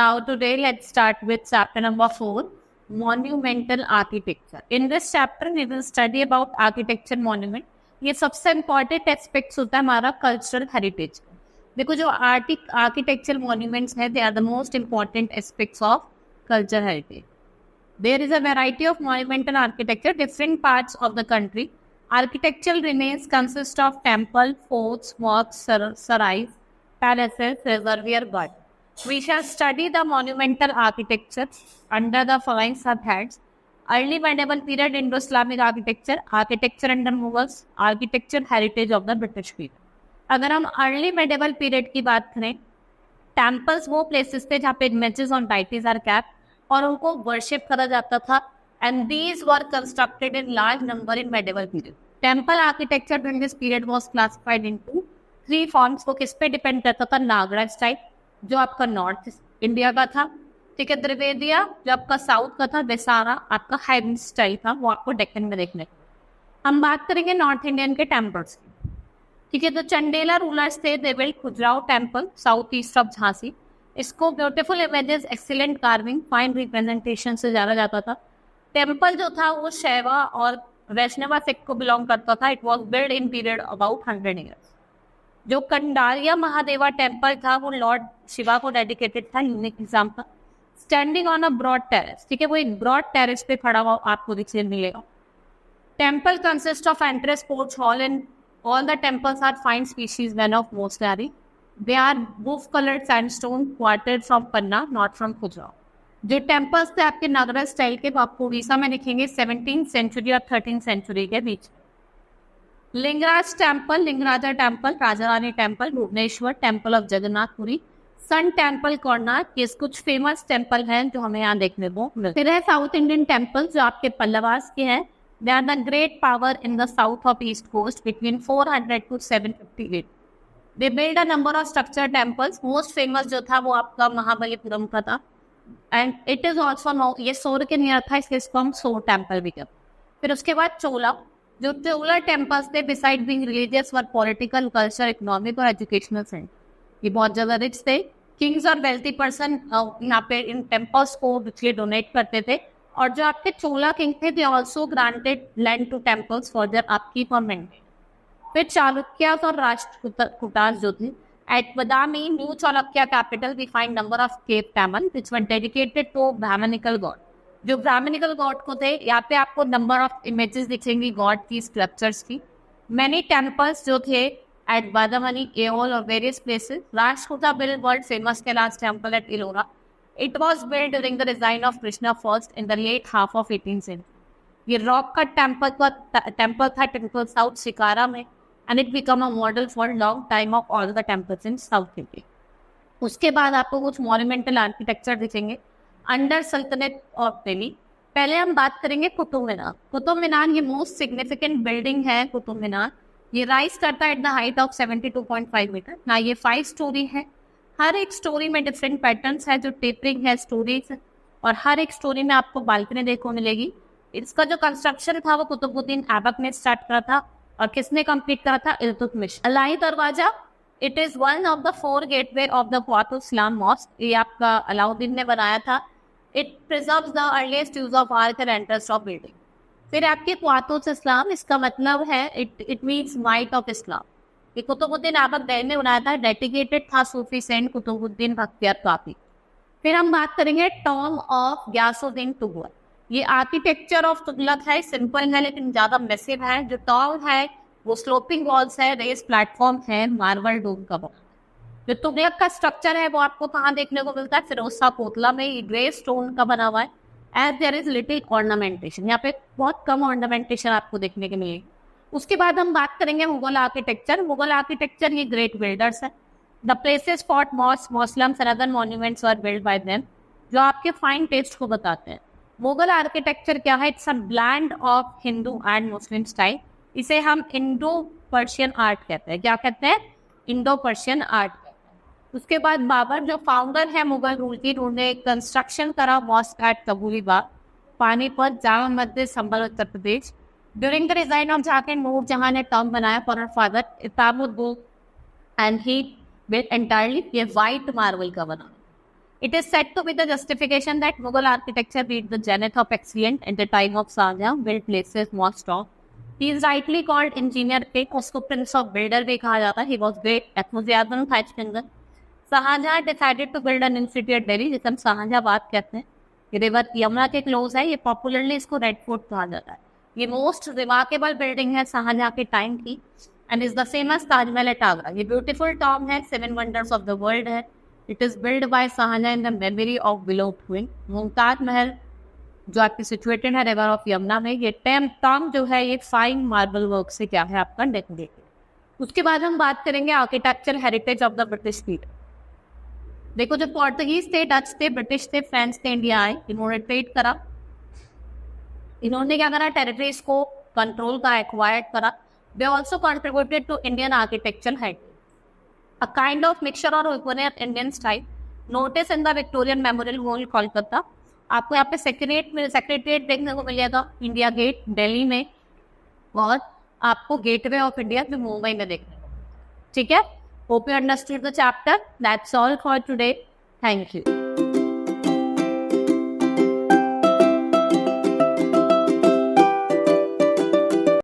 Now today let's start with chapter number 4, monumental architecture. In this chapter we will study about architecture monument. ये सबसे important aspects होता है हमारा cultural heritage. देखो जो architecture monuments है, they are the most important aspects of culture heritage. There is a variety of monumental architecture, different parts of the country. Architectural remains consist of temple, forts, mosques, sarais, palaces, reservoir, gardens. We shall study the monumental architecture under the following subheads: early medieval period Indo-Islamic architecture, architecture under Mughals, architecture heritage of the British period. अगर हम early medieval period की बात करें, temples वो places थे जहाँ पे images on deities are kept और उनको वर्शिप करा जाता था, and these were constructed in large number in medieval period. Temple architecture during this period was classified into 3 forms. वो किस पे डिपेंड करता था? नागरा स्टाइल जो आपका नॉर्थ इंडिया का था, ठीक है, त्रिवेदिया जो आपका साउथ का था, बेसारा आपका हाइब्रिड स्टाइल था, वो आपको डेक्कन में देखने को. हम बात करेंगे नॉर्थ इंडियन के टेम्पल्स की, ठीक है. तो चंडेला रूलर्स थे, they built Khajuraho temple south east of Jhansi. इसको beautiful images, excellent carving, fine representation से जाना जाता था. टेम्पल जो था वो शैवा और वैष्णवा सेक्ट को बिलोंग करता था. It was build in period about 100 years. जो कंडारिया महादेवा टेम्पल था वो लॉर्ड शिवा को डेडिकेटेड था. Unique example, standing on a broad terrace, ठीक है, वो एक ब्रॉड टेरेस पे खड़ा हुआ आपको दिखने मिलेगा. Temple consist of entrance, porch, hall and all the temples are fine species men of mostly. They are wolf colored sandstone quartered from Panna, not from Khajuraho. जो टेम्पल्स थे आपके नागरा स्टाइल के, वो आपको उड़ीसा में दिखेंगे 17th सेंचुरी और 13th century के बीच. Lingaraj temple, Lingaraja temple, Raja Rani temple, Bhubaneswar, temple of Jagannathpuri, sun temple Konark. ये कुछ फेमस टेम्पल हैं जो हमें यहाँ देखने को मिलते. फिर है साउथ इंडियन टेम्पल जो आपके पल्लवास के हैं. They are the great power in the south of east coast between 400 to 758. They built a number of structured temples. Most famous जो था वो आपका महाबलीपुरम का था. And it is also known, ये सोर के नियर था इसलिए इसको हम सोर टेम्पल भी कहते. फिर उसके बाद चोला, जो चोला टेम्पल्स थे बिसाइड बीइंग रिलीजियस वर पॉलिटिकल, कल्चर, इकोनॉमिक और एजुकेशनल सेंटर. ये बहुत ज़्यादा रिच थे. किंग्स और वेल्थी पर्सन यहाँ पे इन टेम्पल्स को बिजली डोनेट करते थे. और जो आपके चोला किंग थे, they also granted land to temples for their upkeep और मेंटेन. फिर चालुक्यास और राष्ट्रकूटास जो थे, at Badami new Chalukya capital we find number of cave temple which were dedicated to Brahmanical god. जो ब्राह्मणिकल गॉड को थे, यहाँ पे आपको नंबर ऑफ इमेजेस दिखेंगी गॉड की, स्कल्पचर्स की. मैनी टेम्पल्स जो थे एट बादामनी, एओल और various places. Rashtrakuta build world famous Kailash temple at Ellora. It was built during the reign of Krishna I in the late half of 18th century. ये rock cut temple था temple south shikara में, and it became a model for long time of all the temples in South India. उसके बाद आपको कुछ monumental architecture दिखेंगे under सल्तनत of Delhi. पहले हम बात करेंगे कुतुब मीनार. कुतुब मीनार ये मोस्ट सिग्निफिकेंट बिल्डिंग है. कुतुब मीनार ये राइज करता है at the height of 72.5 metre. ना ये 5 स्टोरी है. हर एक स्टोरी में डिफरेंट पैटर्न्स है, जो टेपरिंग है स्टोरीज, और हर एक स्टोरी में आपको बालकनी देखने को मिलेगी. इसका जो कंस्ट्रक्शन था वो कुतुबुद्दीन ऐबक ने स्टार्ट करा था, और किसने कंप्लीट करा था? Iltutmish. Alai Darwaza, it is one of the 4 gateway of the Quwwatul Islam mosque. ये आपका अलाउद्दीन ने बनाया था. It preserves the earliest use of arch and interest of building. फिर आपके क्वातुल इस्लाम, इसका मतलब है it means might of Islam. ये कुतुबुद्दीन ऐबक दैन ने बनाया था. डेडिकेटेड था सूफी सेंट कुतुबुद्दीन बख्तियार काफी. फिर हम बात करेंगे टॉम ऑफ गयासुद्दीन तुगलक. ये आर्किटेक्चर ऑफ तुगलक है. सिंपल है लेकिन ज़्यादा मैसिव है. जो टॉम है वो स्लोपिंग वॉल्स है, रेस प्लेटफॉर्म है, मार्बल डोम का बना. जो तुगलक का स्ट्रक्चर है वो आपको कहाँ देखने को मिलता है? फिरोजशाह कोतला में. ये ग्रे स्टोन का बना हुआ है. As there is little ornamentation. यहाँ पे बहुत कम ऑर्नामेंटेशन आपको देखने को मिलेगी. उसके बाद हम बात करेंगे मुगल आर्किटेक्चर. मुगल आर्किटेक्चर ये ग्रेट बिल्डर्स है. The places, fort, mosque, mausoleums and other monuments are build by them, जो आपके फाइन टेस्ट को बताते हैं. मुगल आर्किटेक्चर क्या है? It's a blend of Hindu and Muslim style. इसे हम इंडो पर्शियन आर्ट कहते हैं. क्या कहते हैं? इंडो पर्शियन आर्ट कहते हैं. उसके बाद बाबर जो फाउंडर है मुगल रूल की, उन्होंने कंस्ट्रक्शन करा mask eight कबूली Bagh, Panipat, Jama Masjid, Sambhal, Uttar Pradesh. During the reign of Jahangir, Noor Jahan ने टर्म बनाया for her father Itamud, and he built entirely ये white marble का बना. It is said to be the justification that Mughal architecture reached the zenith of excellence at the time of Shahjahan, built places more strong. He is rightly called engineer king. उसको prince of builder भी कहा जाता है. He was great enthusiasm था इसके अंदर. Shahjahan decided to build an institute at Delhi, जिसे हम शाहजहाबाद कहते हैं. ये रिवर यमुना के क्लोज है. ये पॉपुलरली इसको रेड फोर्ट कहा जाता है. ये मोस्ट रिमार्केबल बिल्डिंग है शाहजहां के टाइम की end is the famous Taj Mahal at Agra. ये ब्यूटीफुल टॉम है, 7 वंडर्स ऑफ द वर्ल्ड है. It is build by Shahjahan in the memory of beloved queen. Mumtaz Mahal जो आपकी सिचुएटेड है रिवर ऑफ यमुना में. ये टॉम जो है ये फाइन मार्बल वर्क से क्या है आपका डेकोरेटेड. उसके बाद हम बात करेंगे architecture heritage of the British period. देखो जो पोर्तुगीज थे, डच थे, ब्रिटिश थे, फ्रेंच थे, इंडिया आए, इन्होंने ट्रेड करा. इन्होंने क्या करा, टेरिटरीज को कंट्रोल का एक्वायर्ड करा. They also contributed to Indian architecture had a kind of mixture और Indian style. Notice in the Victorian memorial hall Kolkata. आपको यहाँ पे सेक्रेटरीट देखने को मिलेगा इंडिया गेट दिल्ली में, और आपको गेटवे ऑफ इंडिया जो मुंबई में देखने को. ठीक है, hope you understood the chapter. That's all for today. Thank you.